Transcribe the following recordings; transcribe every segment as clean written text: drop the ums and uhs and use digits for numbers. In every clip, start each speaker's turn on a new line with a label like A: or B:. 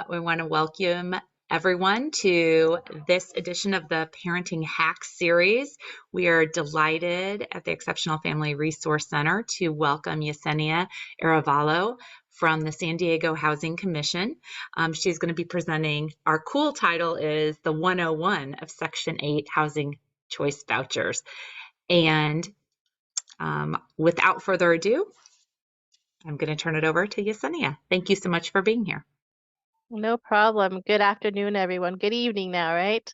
A: We want to welcome everyone to this edition of the Parenting Hacks series. We are delighted at the Exceptional Family Resource Center to welcome Yecenia Arevalo from the San Diego Housing Commission. She's going to be presenting, our cool title is the 101 of Section 8 Housing Choice Vouchers. And without further ado, I'm going to turn it over to Yecenia. Thank you so much for being here.
B: No problem. Good afternoon, everyone. Good evening now, right?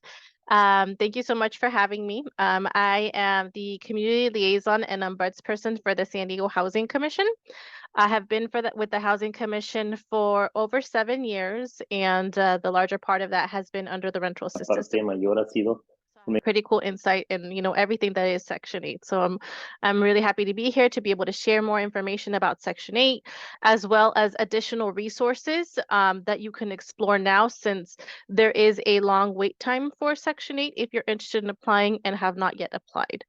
B: Thank you so much for having me. I am the Community Liaison and Ombudsperson for the San Diego Housing Commission. I have been with the Housing Commission for over 7 years, and the larger part of that has been under the rental assistance. Pretty cool insight in everything that is Section 8. So I'm really happy to be here to be able to share more information about Section 8, as well as additional resources that you can explore now, since there is a long wait time for Section 8 if you're interested in applying and have not yet applied.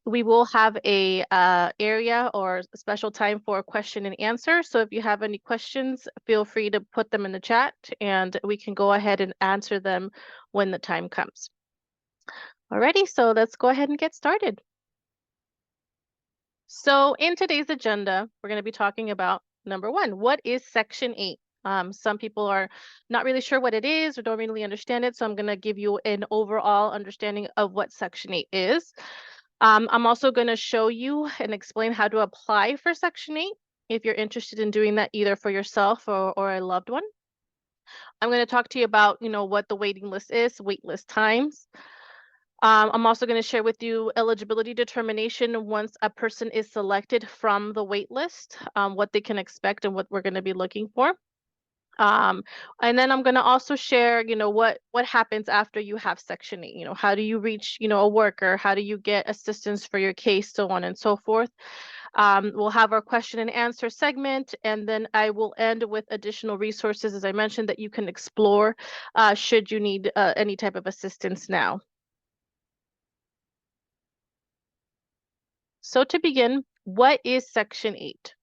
B: We will have a area or special time for question and answer. So if you have any questions, feel free to put them in the chat and we can go ahead and answer them when the time comes. Alrighty, so let's go ahead and get started. So in today's agenda, we're going to be talking about number 1, what is Section 8? Some people are not really sure what it is or don't really understand it, so I'm going to give you an overall understanding of what Section 8 is. I'm also going to show you and explain how to apply for Section 8 if you're interested in doing that either for yourself or a loved one. I'm going to talk to you about, what the waiting list is, wait list times. I'm also going to share with you eligibility determination once a person is selected from the wait list, what they can expect and what we're going to be looking for. And then I'm going to also share, what happens after you have Section 8. How do you reach, a worker? How do you get assistance for your case, so on and so forth. We'll have our question and answer segment, and then I will end with additional resources, as I mentioned, that you can explore should you need any type of assistance now. So to begin, what is Section 8?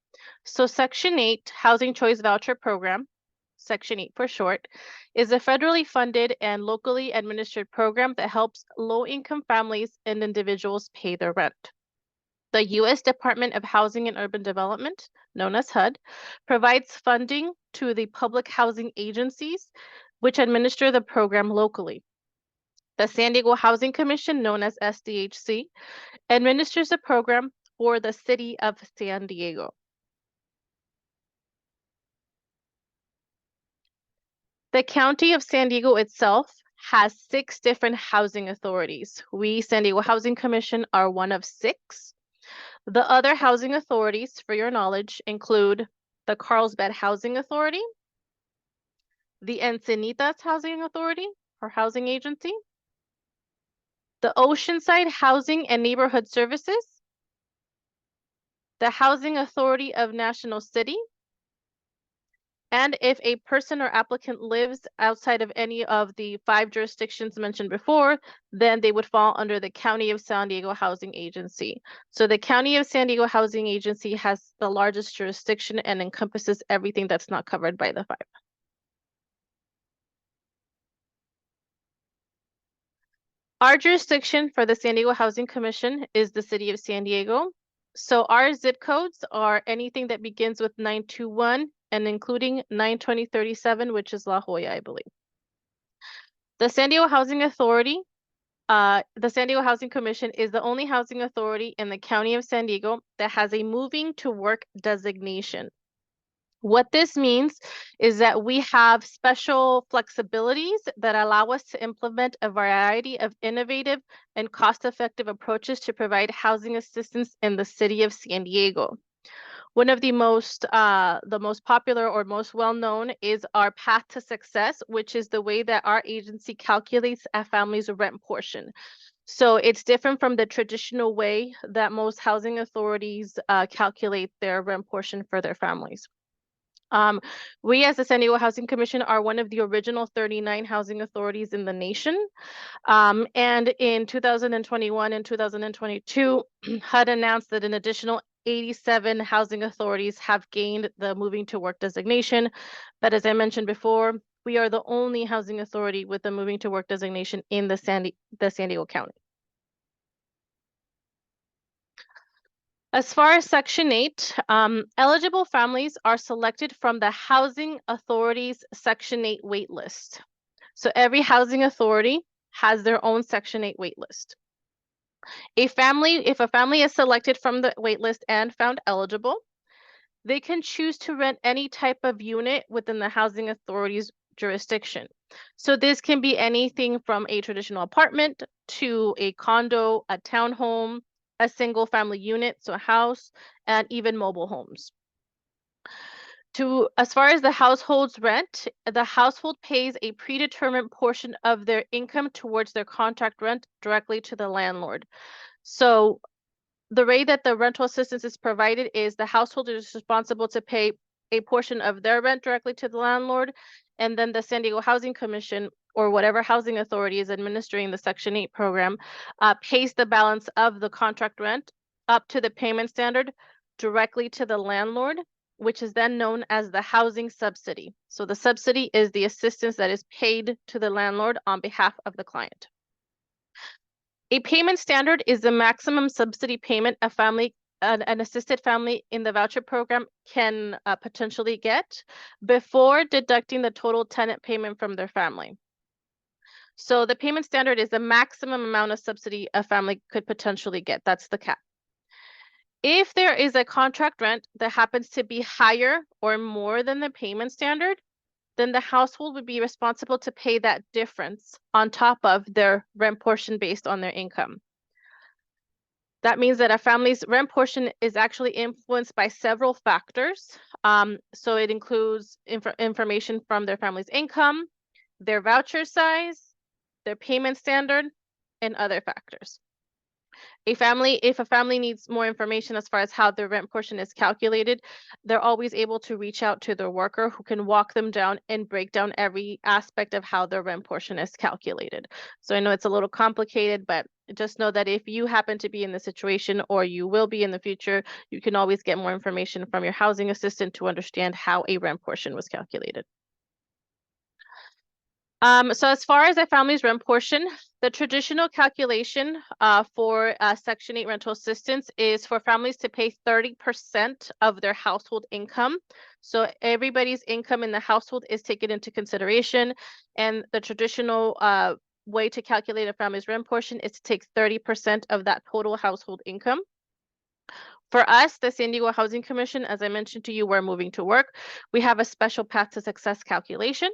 B: So Section 8, Housing Choice Voucher Program, Section 8 for short, is a federally funded and locally administered program that helps low-income families and individuals pay their rent. The U.S. Department of Housing and Urban Development, known as HUD, provides funding to the public housing agencies, which administer the program locally. The San Diego Housing Commission, known as SDHC, administers the program for the city of San Diego. The county of San Diego itself has 6 different housing authorities. We, San Diego Housing Commission, are one of 6. The other housing authorities, for your knowledge, include the Carlsbad Housing Authority, the Encinitas Housing Authority or Housing Agency, the Oceanside Housing and Neighborhood Services, the Housing Authority of National City, and if a person or applicant lives outside of any of the 5 jurisdictions mentioned before, then they would fall under the County of San Diego Housing Agency. So the County of San Diego Housing Agency has the largest jurisdiction and encompasses everything that's not covered by the 5. Our jurisdiction for the San Diego Housing Commission is the city of San Diego. So our zip codes are anything that begins with 921 and including 92037, which is La Jolla, I believe. The San Diego Housing Authority, the San Diego Housing Commission is the only housing authority in the county of San Diego that has a moving to work designation. What this means is that we have special flexibilities that allow us to implement a variety of innovative and cost-effective approaches to provide housing assistance in the city of San Diego. One of the most popular or most well-known is our Path to Success, which is the way that our agency calculates a family's rent portion. So it's different from the traditional way that most housing authorities calculate their rent portion for their families. We as the San Diego Housing Commission are one of the original 39 housing authorities in the nation. And in 2021 and 2022, HUD announced that an additional 87 housing authorities have gained the moving to work designation. But as I mentioned before, we are the only housing authority with the moving to work designation in the San Diego County. As far as Section 8, eligible families are selected from the Housing Authority's Section 8 wait list. So every housing authority has their own Section 8 wait list. If a family is selected from the wait list and found eligible, they can choose to rent any type of unit within the housing authority's jurisdiction. So this can be anything from a traditional apartment to a condo, a townhome, a single family unit, so a house, and even mobile homes. As far as the household's rent, the household pays a predetermined portion of their income towards their contract rent directly to the landlord. So the way that the rental assistance is provided is the household is responsible to pay a portion of their rent directly to the landlord, and then the San Diego Housing Commission or whatever housing authority is administering the Section 8 program pays the balance of the contract rent up to the payment standard directly to the landlord, which is then known as the housing subsidy. So the subsidy is the assistance that is paid to the landlord on behalf of the client. A payment standard is the maximum subsidy payment a family, an assisted family in the voucher program can potentially get before deducting the total tenant payment from their family. So the payment standard is the maximum amount of subsidy a family could potentially get. That's the cap. If there is a contract rent that happens to be higher or more than the payment standard, then the household would be responsible to pay that difference on top of their rent portion based on their income. That means that a family's rent portion is actually influenced by several factors. So it includes information from their family's income, their voucher size, their payment standard, and other factors. If a family needs more information as far as how their rent portion is calculated, they're always able to reach out to their worker who can walk them down and break down every aspect of how their rent portion is calculated. So I know it's a little complicated, but just know that if you happen to be in the situation or you will be in the future, you can always get more information from your housing assistant to understand how a rent portion was calculated. So as far as a family's rent portion, the traditional calculation for Section 8 rental assistance is for families to pay 30% of their household income. So everybody's income in the household is taken into consideration, and the traditional way to calculate a family's rent portion is to take 30% of that total household income. For us, the San Diego Housing Commission, as I mentioned to you, we're moving to work. We have a special path to success calculation.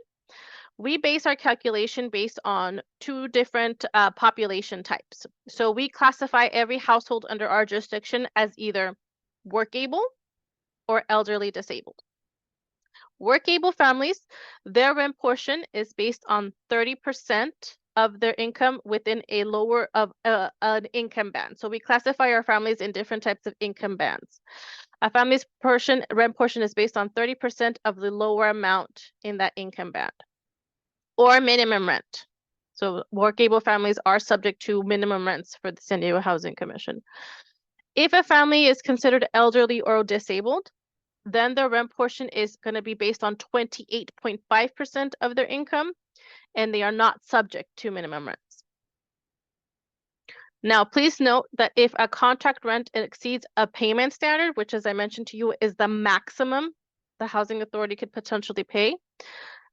B: We base our calculation based on two different population types. So we classify every household under our jurisdiction as either work able or elderly disabled. Work able families, their rent portion is based on 30% of their income within a lower of an income band. So we classify our families in different types of income bands. A family's rent portion is based on 30% of the lower amount in that income band, or minimum rent. So work-able families are subject to minimum rents for the San Diego Housing Commission. If a family is considered elderly or disabled, then their rent portion is going to be based on 28.5% of their income, and they are not subject to minimum rents. Now, please note that if a contract rent exceeds a payment standard, which as I mentioned to you is the maximum the housing authority could potentially pay,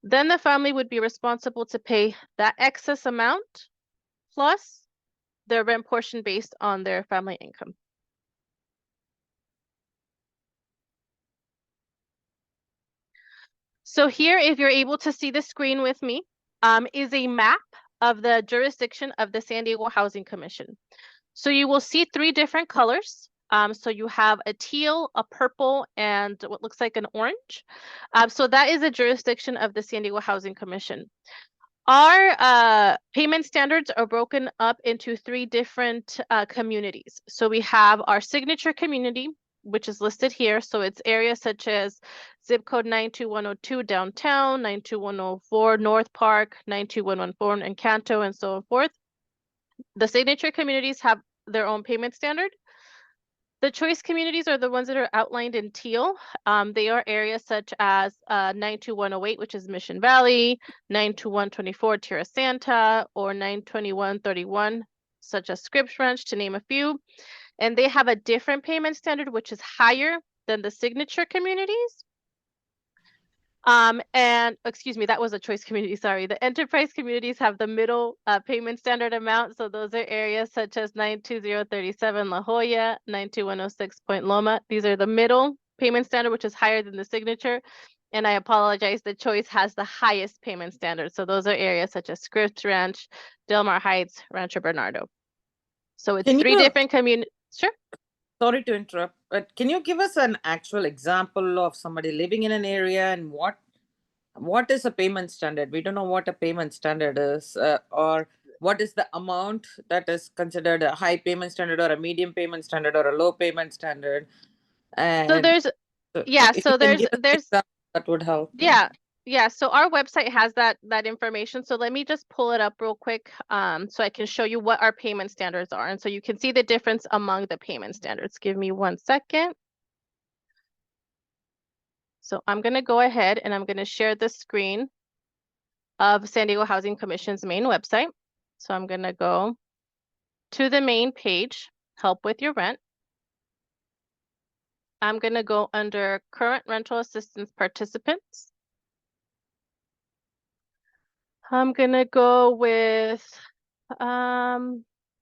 B: then the family would be responsible to pay that excess amount plus their rent portion based on their family income. So here, if you're able to see the screen with me, is a map of the jurisdiction of the San Diego Housing Commission. So you will see three different colors. So you have a teal, a purple, and what looks like an orange. So that is the jurisdiction of the San Diego Housing Commission. Our payment standards are broken up into three different communities. So we have our signature community, which is listed here. So it's areas such as zip code 92102 downtown, 92104 North Park, 92114 Encanto, and so forth. The signature communities have their own payment standard. The choice communities are the ones that are outlined in teal. They are areas such as 92108, which is Mission Valley, 92124 Tierra Santa, or 92131, such as Scripps Ranch, to name a few. And they have a different payment standard, which is higher than the signature communities. And excuse me, that was a choice community, sorry. The enterprise communities have the middle payment standard amount. So those are areas such as 92037 La Jolla, 92106 Point Loma. These are the middle payment standard, which is higher than the signature. And I apologize, the choice has the highest payment standard. So those are areas such as Scripps Ranch, Del Mar Heights, Rancho Bernardo. So it's three different communities. Sure.
C: Sorry to interrupt, but can you give us an actual example of somebody living in an area and what is a payment standard? We don't know what a payment standard is, or what is the amount that is considered a high payment standard or a medium payment standard or a low payment standard. And
B: so there's, yeah, so there's
C: that would help.
B: Yeah, so our website has that information. So let me just pull it up real quick so I can show you what our payment standards are. And so you can see the difference among the payment standards. Give me 1 second. So I'm going to go ahead and I'm going to share the screen of San Diego Housing Commission's main website. So I'm going to go to the main page, Help with Your Rent. I'm going to go under Current Rental Assistance Participants. I'm gonna go with, let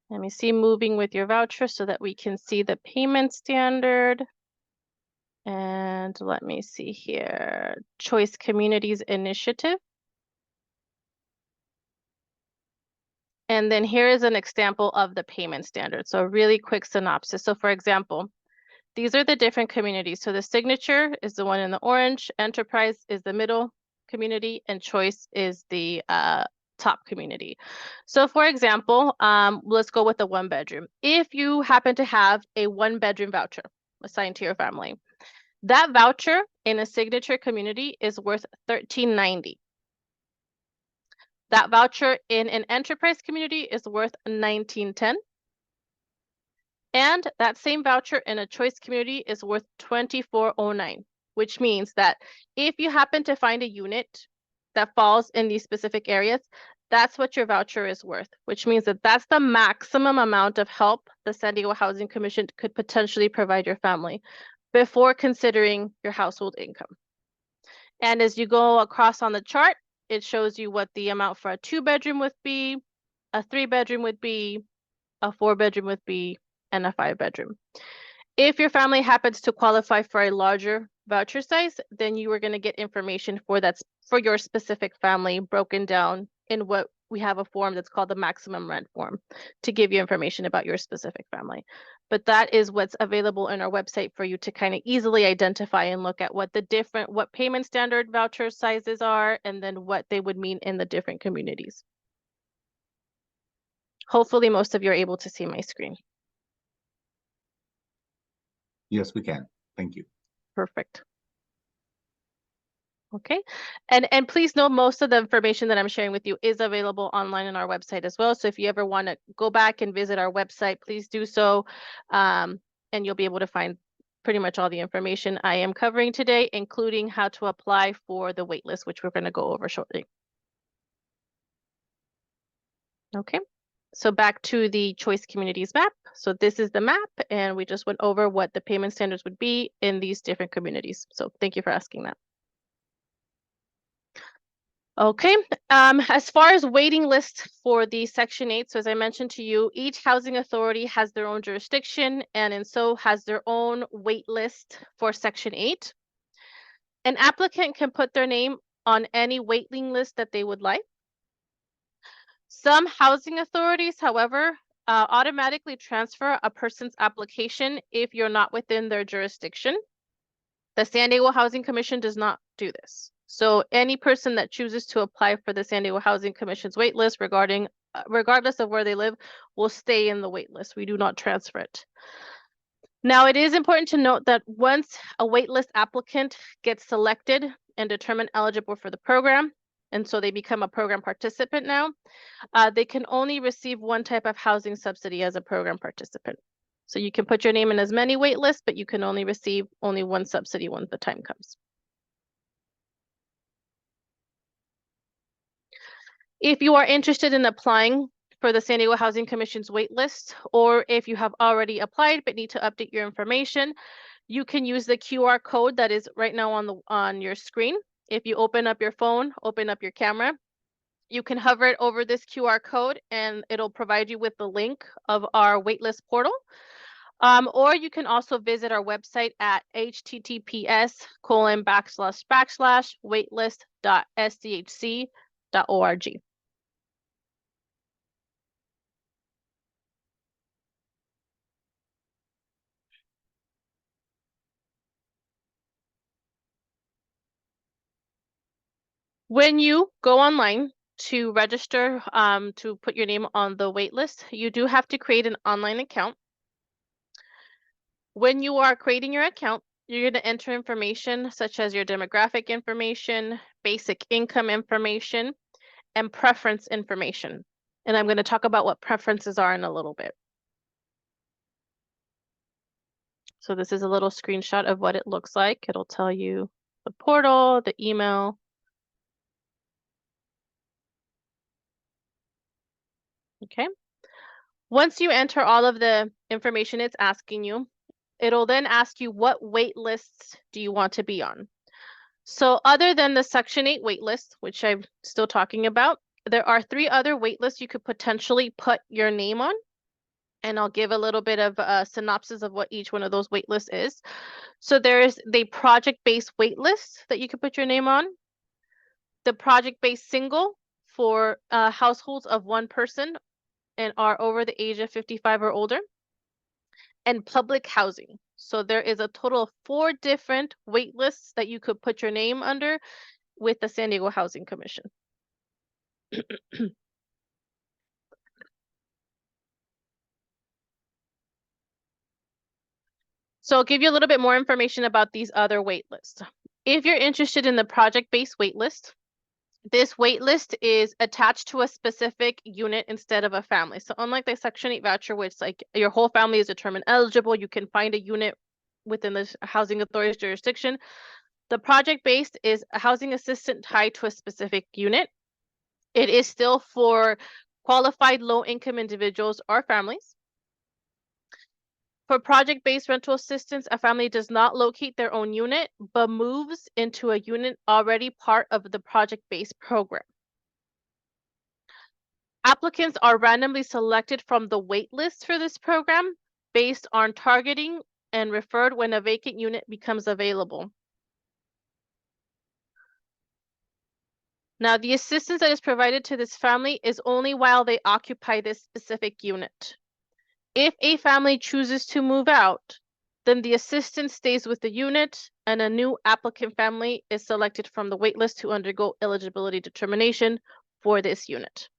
B: me see, moving with your voucher so that we can see the payment standard. And let me see here, Choice Communities Initiative. And then here is an example of the payment standard. So a really quick synopsis. So for example, these are the different communities. So the signature is the one in the orange, enterprise is the middle community, and choice is the top community. So for example, let's go with the 1 bedroom. If you happen to have a 1 bedroom voucher assigned to your family, that voucher in a signature community is worth $13.90. That voucher in an enterprise community is worth $19.10. And that same voucher in a choice community is worth $24.09, which means that if you happen to find a unit that falls in these specific areas, that's what your voucher is worth, which means that that's the maximum amount of help the San Diego Housing Commission could potentially provide your family before considering your household income. And as you go across on the chart, it shows you what the amount for a 2-bedroom would be, a 3-bedroom would be, a 4-bedroom would be, and a 5-bedroom. If your family happens to qualify for a larger voucher size, then you are going to get information for your specific family broken down in what we have a form that's called the maximum rent form to give you information about your specific family. But that is what's available in our website for you to kind of easily identify and look at what payment standard voucher sizes are, and then what they would mean in the different communities. Hopefully most of you are able to see my screen.
D: Yes, we can. Thank you.
B: Perfect. Okay, and please know most of the information that I'm sharing with you is available online on our website as well. So if you ever want to go back and visit our website, please do so, and you'll be able to find pretty much all the information I am covering today, including how to apply for the waitlist, which we're going to go over shortly. Okay. So back to the choice communities map. So this is the map, and we just went over what the payment standards would be in these different communities. So thank you for asking that. Okay, as far as waiting lists for the Section 8, so as I mentioned to you, each housing authority has their own jurisdiction, and so has their own wait list for Section 8. An applicant can put their name on any waiting list that they would like. Some housing authorities, however, automatically transfer a person's application if you're not within their jurisdiction. The San Diego Housing Commission does not do this. So any person that chooses to apply for the San Diego Housing Commission's waitlist, regardless of where they live, will stay in the waitlist. We do not transfer it. Now, it is important to note that once a waitlist applicant gets selected and determined eligible for the program, and so they become a program participant now, they can only receive one type of housing subsidy as a program participant. So you can put your name in as many wait lists, but you can only receive only one subsidy when the time comes. If you are interested in applying for the San Diego Housing Commission's wait list, or if you have already applied but need to update your information, you can use the QR code that is right now on your screen. If you open up your phone, open up your camera, you can hover it over this QR code and it'll provide you with the link of our waitlist portal. Or you can also visit our website at https://waitlist.sdhc.org. When you go online to register to put your name on the wait list, you do have to create an online account. When you are creating your account, you're going to enter information such as your demographic information, basic income information, and preference information. And I'm going to talk about what preferences are in a little bit. So this is a little screenshot of what it looks like. It'll tell you the portal, the email. Okay. Once you enter all of the information it's asking you, it'll then ask you what wait lists do you want to be on. So other than the Section 8 wait list, which I'm still talking about, there are 3 other wait lists you could potentially put your name on. And I'll give a little bit of a synopsis of what each one of those wait lists is. So there's the project-based wait list that you could put your name on. The project-based single for households of 1 person and are over the age of 55 or older. And public housing. So there is a total of 4 different wait lists that you could put your name under with the San Diego Housing Commission. So I'll give you a little bit more information about these other wait lists. If you're interested in the project-based wait list, this wait list is attached to a specific unit instead of a family. So unlike the Section 8 voucher, which like your whole family is determined eligible, you can find a unit within the housing authority's jurisdiction. The project-based is a housing assistant tied to a specific unit. It is still for qualified low-income individuals or families. For project-based rental assistance, a family does not locate their own unit, but moves into a unit already part of the project-based program. Applicants are randomly selected from the wait list for this program based on targeting and referred when a vacant unit becomes available. Now, the assistance that is provided to this family is only while they occupy this specific unit. If a family chooses to move out, then the assistance stays with the unit and a new applicant family is selected from the wait list to undergo eligibility determination for this unit.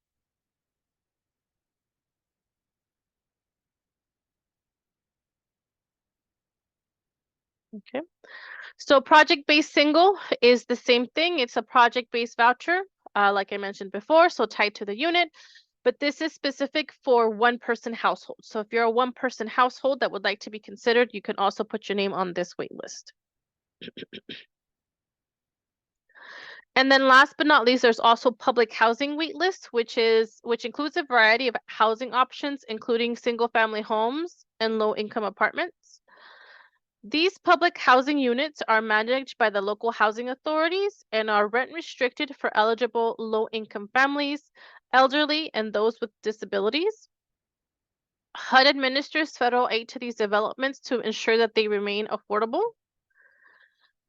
B: Okay. So project-based single is the same thing. It's a project-based voucher, like I mentioned before, so tied to the unit. But this is specific for 1-person household. So if you're a 1-person household that would like to be considered, you can also put your name on this wait list. And then last but not least, there's also public housing wait list, which includes a variety of housing options, including single-family homes and low-income apartments. These public housing units are managed by the local housing authorities and are rent restricted for eligible low-income families, elderly, and those with disabilities. HUD administers federal aid to these developments to ensure that they remain affordable.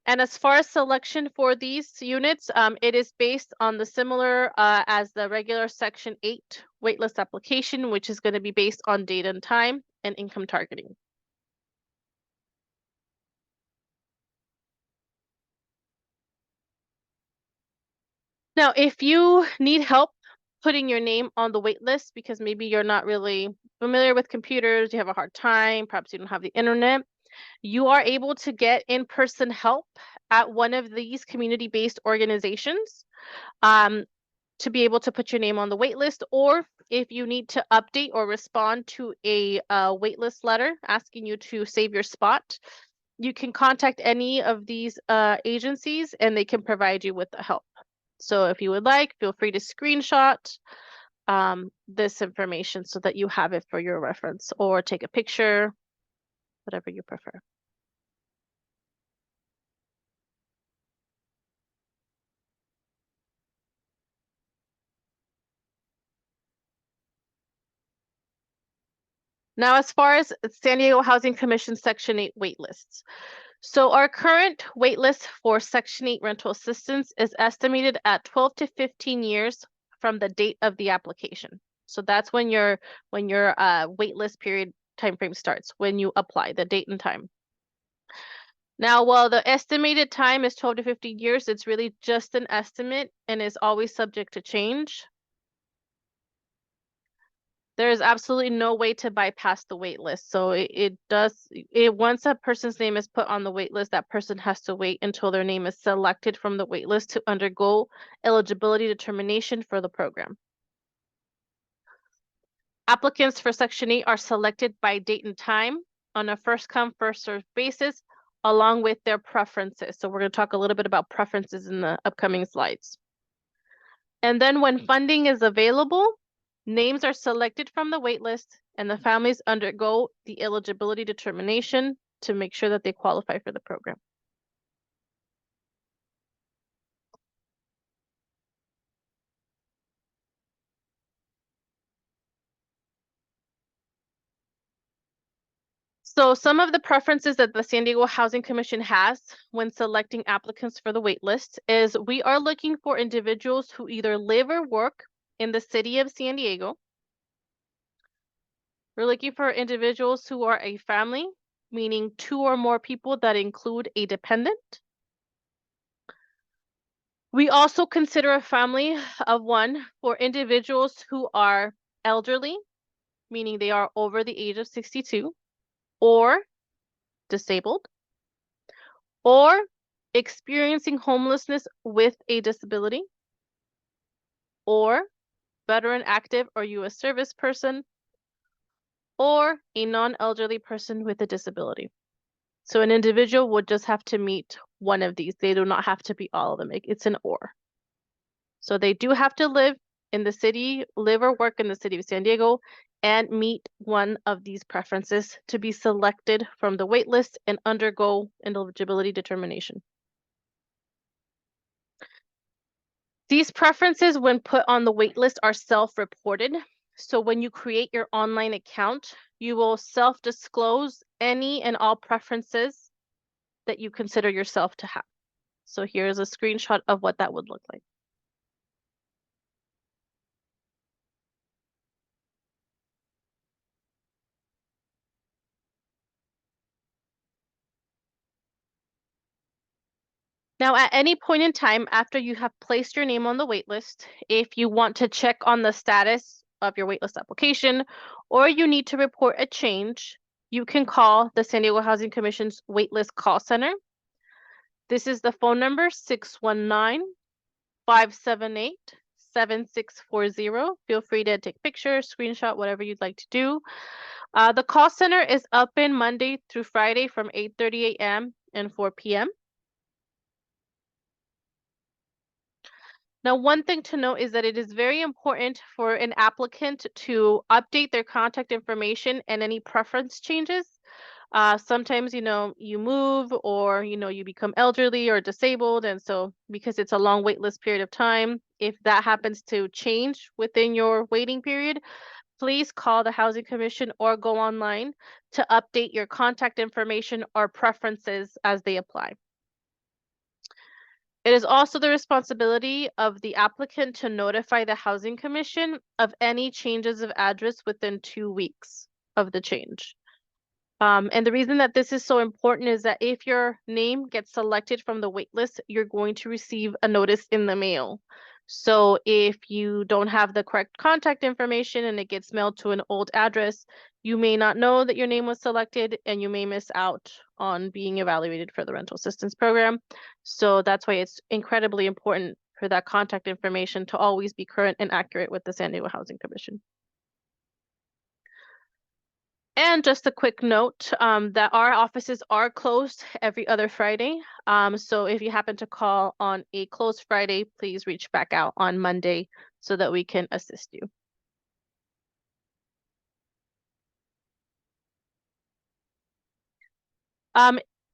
B: And as far as selection for these units, it is based on the similar as the regular Section 8 waitlist application, which is going to be based on date and time and income targeting. Now, if you need help putting your name on the wait list because maybe you're not really familiar with computers, you have a hard time, perhaps you don't have the internet, you are able to get in-person help at one of these community-based organizations. to be able to put your name on the wait list, or if you need to update or respond to a wait list letter asking you to save your spot, you can contact any of these agencies and they can provide you with the help. So if you would like, feel free to screenshot this information so that you have it for your reference, or take a picture, whatever you prefer. Now, as far as San Diego Housing Commission Section 8 wait lists. So our current wait list for Section 8 rental assistance is estimated at 12 to 15 years from the date of the application. So that's when your wait list period timeframe starts, when you apply, the date and time. Now, while the estimated time is 12 to 15 years, it's really just an estimate and is always subject to change. There is absolutely no way to bypass the wait list. So once a person's name is put on the wait list, that person has to wait until their name is selected from the wait list to undergo eligibility determination for the program. Applicants for Section 8 are selected by date and time on a first come, first served basis, along with their preferences. So we're going to talk a little bit about preferences in the upcoming slides. And then when funding is available, names are selected from the wait list and the families undergo the eligibility determination to make sure that they qualify for the program. So some of the preferences that the San Diego Housing Commission has when selecting applicants for the wait list is we are looking for individuals who either live or work in the city of San Diego. We're looking for individuals who are a family, meaning 2 or more people that include a dependent. We also consider a family of 1 for individuals who are elderly, meaning they are over the age of 62, or disabled, or experiencing homelessness with a disability, or veteran active or U.S. service person, or a non-elderly person with a disability. So an individual would just have to meet one of these. They do not have to be all of them. It's an or. So they do have to live in the city, live or work in the city of San Diego, and meet one of these preferences to be selected from the wait list and undergo an eligibility determination. These preferences, when put on the wait list, are self-reported. So when you create your online account, you will self-disclose any and all preferences that you consider yourself to have. So here's a screenshot of what that would look like. Now, at any point in time after you have placed your name on the wait list, if you want to check on the status of your waitlist application, or you need to report a change, you can call the San Diego Housing Commission's waitlist call center. This is the phone number 619-578-7640. Feel free to take pictures, screenshot, whatever you'd like to do. The call center is open Monday through Friday from 8:30 a.m. and 4 p.m. Now, one thing to note is that it is very important for an applicant to update their contact information and any preference changes. Sometimes, you move or, you become elderly or disabled. And so because it's a long wait list period of time, if that happens to change within your waiting period, please call the Housing Commission or go online to update your contact information or preferences as they apply. It is also the responsibility of the applicant to notify the Housing Commission of any changes of address within 2 weeks of the change. And the reason that this is so important is that if your name gets selected from the wait list, you're going to receive a notice in the mail. So if you don't have the correct contact information and it gets mailed to an old address, you may not know that your name was selected and you may miss out on being evaluated for the rental assistance program. So that's why it's incredibly important for that contact information to always be current and accurate with the San Diego Housing Commission. And just a quick note that our offices are closed every other Friday. So if you happen to call on a closed Friday, please reach back out on Monday so that we can assist you.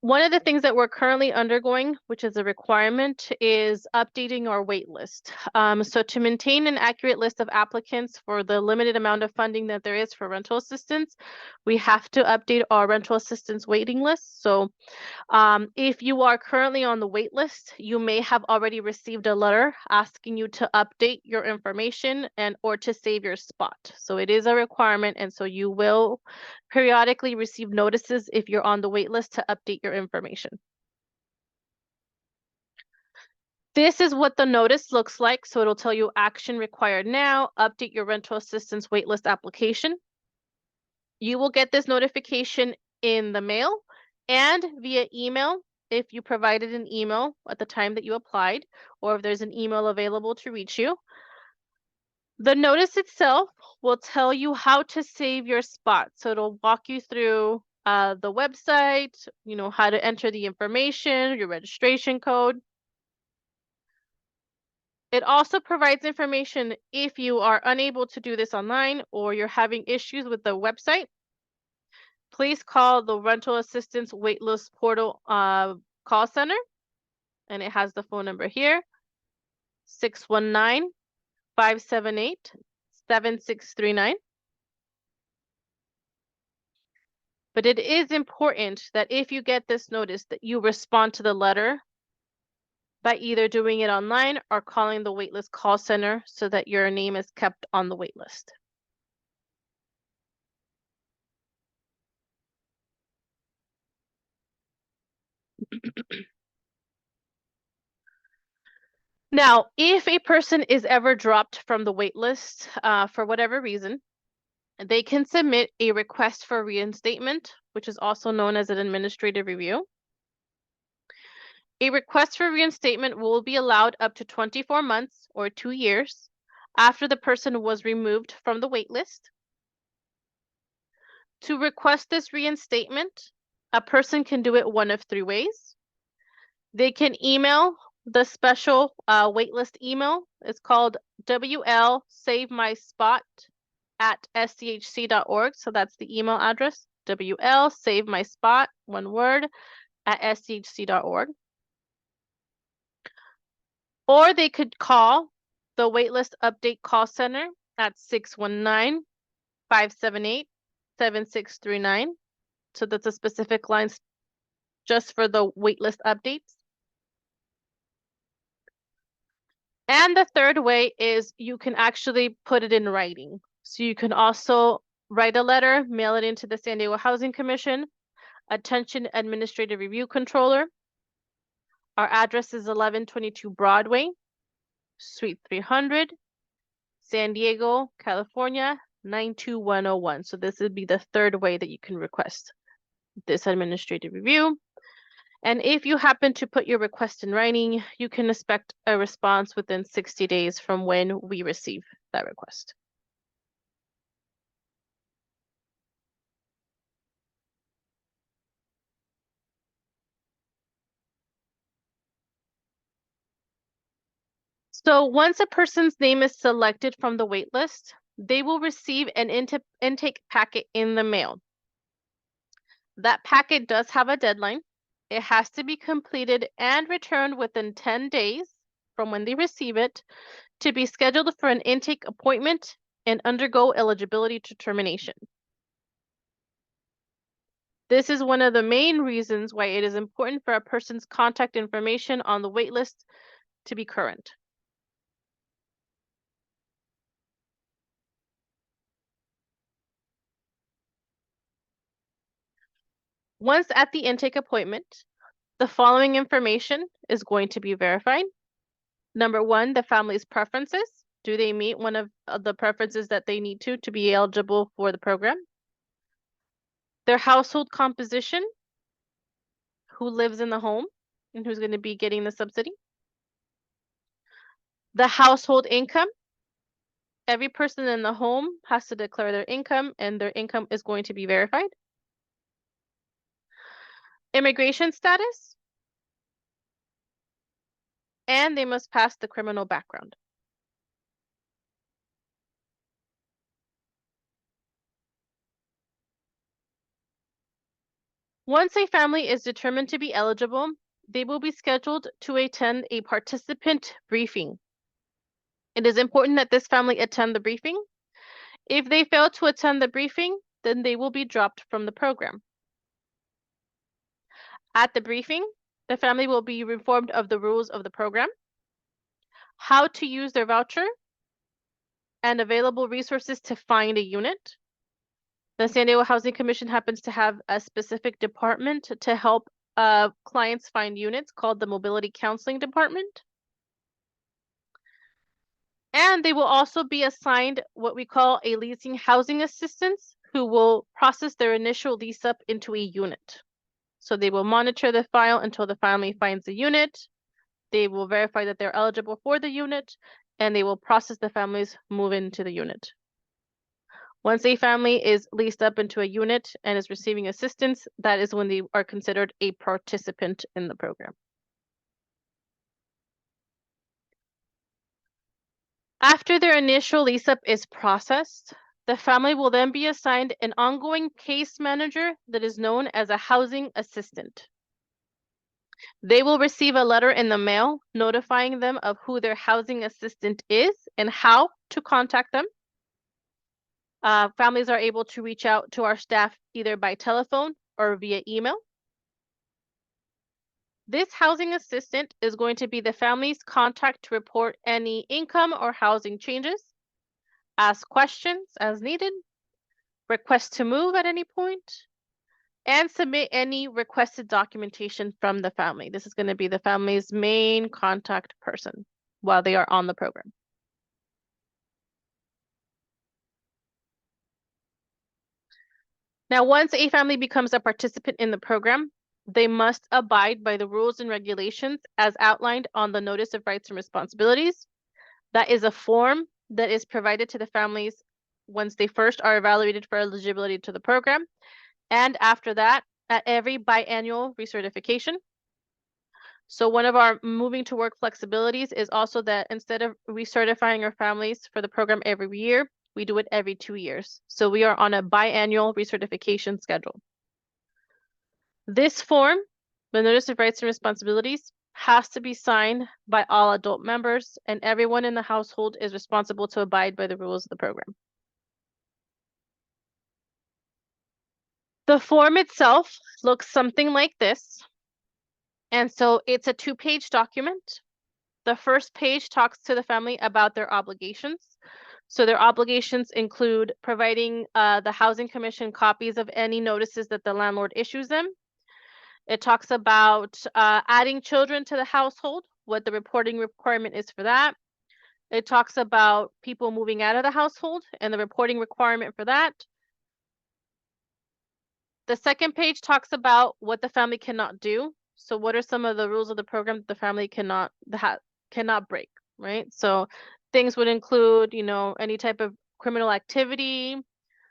B: One of the things that we're currently undergoing, which is a requirement, is updating our wait list. So to maintain an accurate list of applicants for the limited amount of funding that there is for rental assistance, we have to update our rental assistance waiting list. So if you are currently on the wait list, you may have already received a letter asking you to update your information and or to save your spot. So it is a requirement, and so you will periodically receive notices if you're on the wait list to update your information. This is what the notice looks like. So it'll tell you action required now, update your rental assistance waitlist application. You will get this notification in the mail and via email if you provided an email at the time that you applied, or if there's an email available to reach you. The notice itself will tell you how to save your spot. So it'll walk you through the website, how to enter the information, your registration code. It also provides information if you are unable to do this online or you're having issues with the website. Please call the Rental Assistance Waitlist Portal call center, and it has the phone number here, 619-578-7639. But it is important that if you get this notice that you respond to the letter by either doing it online or calling the waitlist call center so that your name is kept on the waitlist. Now, if a person is ever dropped from the waitlist for whatever reason, they can submit a request for reinstatement, which is also known as an administrative review. A request for reinstatement will be allowed up to 24 months or 2 years after the person was removed from the waitlist. To request this reinstatement, a person can do it one of 3 ways. They can email the special waitlist email. It's called WLSaveMySpot@schc.org. So that's the email address, WLSaveMySpot, one word, @schc.org. Or they could call the waitlist update call center at 619-578-7639. So that's a specific line just for the waitlist updates. And the third way is you can actually put it in writing. So you can also write a letter, mail it into the San Diego Housing Commission, Attention Administrative Review Controller. Our address is 1122 Broadway, Suite 300, San Diego, California, 92101. So this would be the third way that you can request this administrative review. And if you happen to put your request in writing, you can expect a response within 60 days from when we receive that request. So once a person's name is selected from the waitlist, they will receive an intake packet in the mail. That packet does have a deadline. It has to be completed and returned within 10 days from when they receive it to be scheduled for an intake appointment and undergo eligibility determination. This is one of the main reasons why it is important for a person's contact information on the waitlist to be current. Once at the intake appointment, the following information is going to be verified. Number 1, the family's preferences. Do they meet one of the preferences that they need to be eligible for the program? Their household composition, who lives in the home and who's going to be getting the subsidy. The household income. Every person in the home has to declare their income, and their income is going to be verified. Immigration status. And they must pass the criminal background. Once a family is determined to be eligible, they will be scheduled to attend a participant briefing. It is important that this family attend the briefing. If they fail to attend the briefing, then they will be dropped from the program. At the briefing, the family will be informed of the rules of the program, how to use their voucher, and available resources to find a unit. The San Diego Housing Commission happens to have a specific department to help clients find units called the Mobility Counseling Department. And they will also be assigned what we call a leasing housing assistance, who will process their initial lease up into a unit. So they will monitor the file until the family finds a unit. They will verify that they're eligible for the unit, and they will process the family's move into the unit. Once a family is leased up into a unit and is receiving assistance, that is when they are considered a participant in the program. After their initial lease up is processed, the family will then be assigned an ongoing case manager that is known as a housing assistant. They will receive a letter in the mail notifying them of who their housing assistant is and how to contact them. Families are able to reach out to our staff either by telephone or via email. This housing assistant is going to be the family's contact to report any income or housing changes, ask questions as needed, request to move at any point, and submit any requested documentation from the family. This is going to be the family's main contact person while they are on the program. Now, once a family becomes a participant in the program, they must abide by the rules and regulations as outlined on the Notice of Rights and Responsibilities. That is a form that is provided to the families once they first are evaluated for eligibility to the program, and after that, at every biannual recertification. So one of our moving to work flexibilities is also that instead of recertifying our families for the program every year, we do it every 2 years. So we are on a biannual recertification schedule. This form, the Notice of Rights and Responsibilities, has to be signed by all adult members, and everyone in the household is responsible to abide by the rules of the program. The form itself looks something like this. And so it's a 2-page document. The first page talks to the family about their obligations. So their obligations include providing the Housing Commission copies of any notices that the landlord issues them. It talks about adding children to the household, what the reporting requirement is for that. It talks about people moving out of the household and the reporting requirement for that. The second page talks about what the family cannot do. So what are some of the rules of the program that the family cannot break, right? So things would include, you know, any type of criminal activity,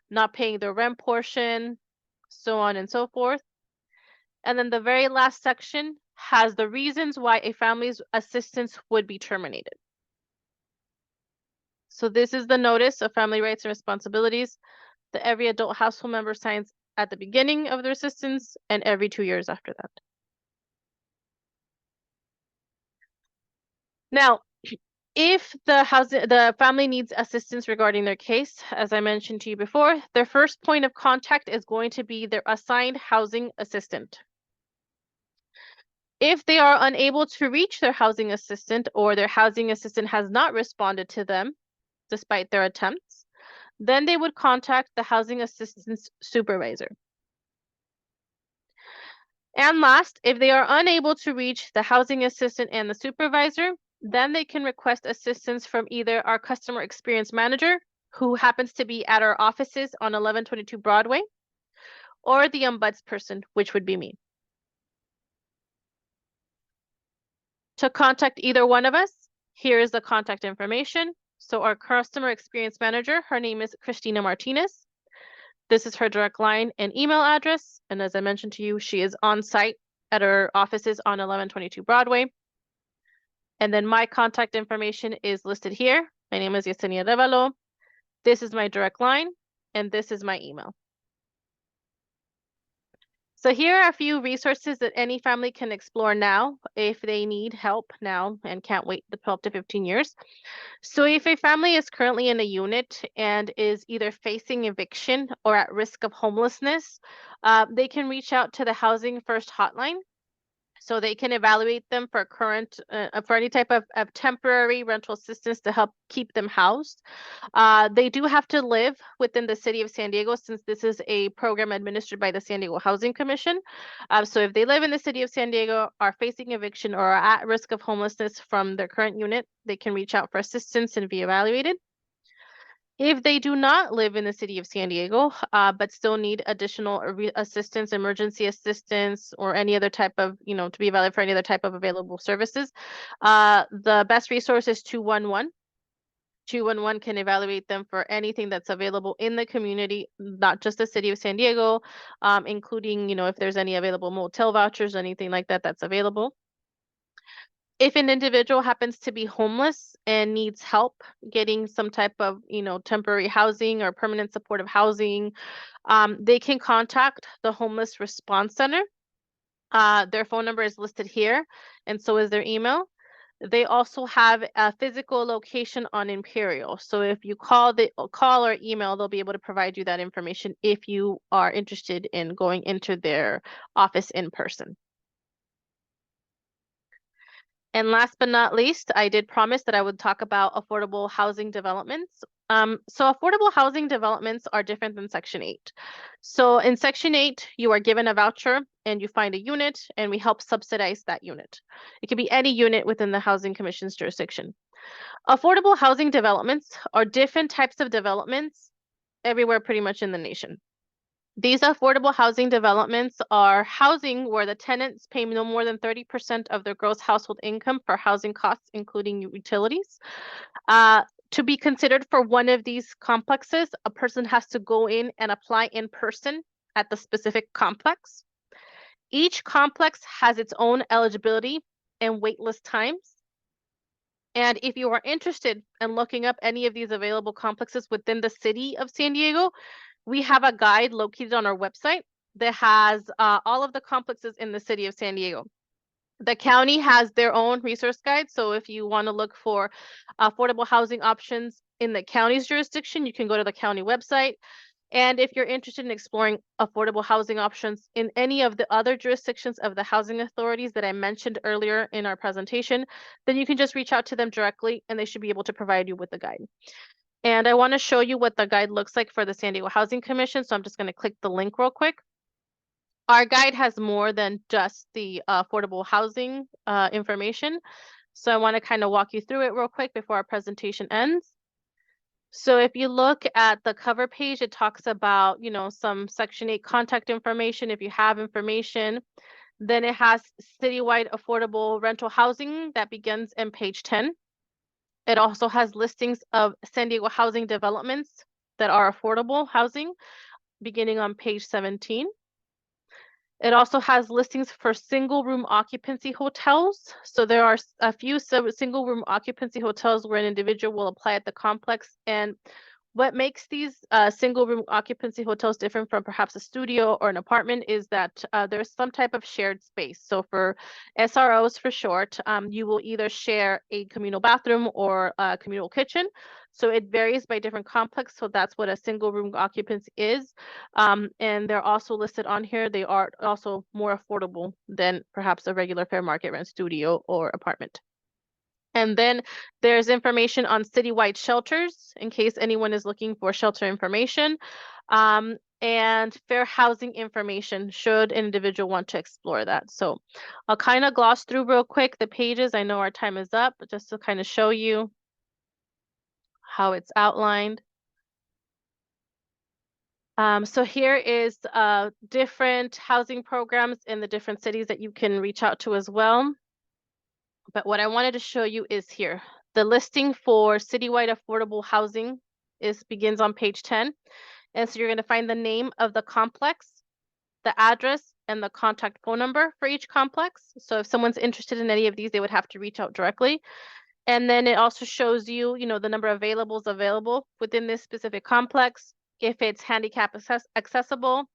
B: not paying the rent portion, so on and so forth. And then the very last section has the reasons why a family's assistance would be terminated. So this is the Notice of Family Rights and Responsibilities that every adult household member signs at the beginning of their assistance and every 2 years after that. Now, if the family needs assistance regarding their case, as I mentioned to you before, their first point of contact is going to be their assigned housing assistant. If they are unable to reach their housing assistant or their housing assistant has not responded to them despite their attempts, then they would contact the housing assistant's supervisor. And last, if they are unable to reach the housing assistant and the supervisor, then they can request assistance from either our customer experience manager, who happens to be at our offices on 1122 Broadway, or the Ombudsperson, which would be me. To contact either one of us, Here is the contact information. So our customer experience manager, her name is Christina Martinez. This is her direct line and email address. And as I mentioned to you, she is on site at her offices on 1122 Broadway. And then my contact information is listed here. My name is Yecenia Arevalo. This is my direct line, and this is my email. So here are a few resources that any family can explore now if they need help now and can't wait the 12 to 15 years. So if a family is currently in a unit and is either facing eviction or at risk of homelessness, they can reach out to the Housing First hotline. So they can evaluate them for for any type of temporary rental assistance to help keep them housed. They do have to live within the city of San Diego, since this is a program administered by the San Diego Housing Commission. So if they live in the city of San Diego, are facing eviction, or are at risk of homelessness from their current unit, they can reach out for assistance and be evaluated. If they do not live in the city of San Diego, but still need additional assistance, emergency assistance, or any other type of, to be evaluated for any other type of available services, the best resource is 211. 211 can evaluate them for anything that's available in the community, not just the city of San Diego, including, if there's any available motel vouchers, anything like that that's available. If an individual happens to be homeless and needs help getting some type of, temporary housing or permanent supportive housing, they can contact the Homeless Response Center. Their phone number is listed here, and so is their email. They also have a physical location on Imperial. So if you call or email, they'll be able to provide you that information if you are interested in going into their office in person. And last but not least, I did promise that I would talk about affordable housing developments. So affordable housing developments are different than Section 8. So in Section 8, you are given a voucher and you find a unit, and we help subsidize that unit. It could be any unit within the Housing Commission's jurisdiction. Affordable housing developments are different types of developments everywhere pretty much in the nation. These affordable housing developments are housing where the tenants pay no more than 30% of their gross household income for housing costs, including utilities. To be considered for one of these complexes, a person has to go in and apply in person at the specific complex. Each complex has its own eligibility and waitlist times. And if you are interested in looking up any of these available complexes within the city of San Diego, we have a guide located on our website that has all of the complexes in the city of San Diego. The county has their own resource guide. So if you want to look for affordable housing options in the county's jurisdiction, you can go to the county website. And if you're interested in exploring affordable housing options in any of the other jurisdictions of the housing authorities that I mentioned earlier in our presentation, then you can just reach out to them directly and they should be able to provide you with the guide. And I want to show you what the guide looks like for the San Diego Housing Commission. So I'm just going to click the link real quick. Our guide has more than just the affordable housing information. So I want to kind of walk you through it real quick before our presentation ends. So if you look at the cover page, it talks about, some Section 8 contact information if you have information. Then it has citywide affordable rental housing that begins in page 10. It also has listings of San Diego housing developments that are affordable housing beginning on page 17. It also has listings for single room occupancy hotels. So there are a few single room occupancy hotels where an individual will apply at the complex. And what makes these single room occupancy hotels different from perhaps a studio or an apartment is that there's some type of shared space. So for SROs for short, you will either share a communal bathroom or a communal kitchen. So it varies by different complex. So that's what a single room occupancy is. And they're also listed on here. They are also more affordable than perhaps a regular fair market rent studio or apartment. And then there's information on citywide shelters in case anyone is looking for shelter information, and fair housing information should an individual want to explore that. So I'll kind of gloss through real quick the pages. I know our time is up, but just to kind of show you how it's outlined. So here is different housing programs in the different cities that you can reach out to as well. But what I wanted to show you is here, The listing for citywide affordable housing begins on page 10. And so you're going to find the name of the complex, the address, and the contact phone number for each complex. So if someone's interested in any of these, they would have to reach out directly. And then it also shows you, the number of available within this specific complex, if it's handicap accessible,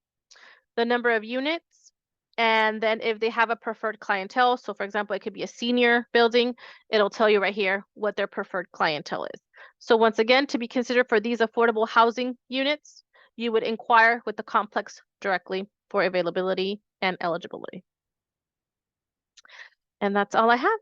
B: the number of units, and then if they have a preferred clientele. So for example, it could be a senior building. It'll tell you right here what their preferred clientele is. So once again, to be considered for these affordable housing units, you would inquire with the complex directly for availability and eligibility. And that's all I have.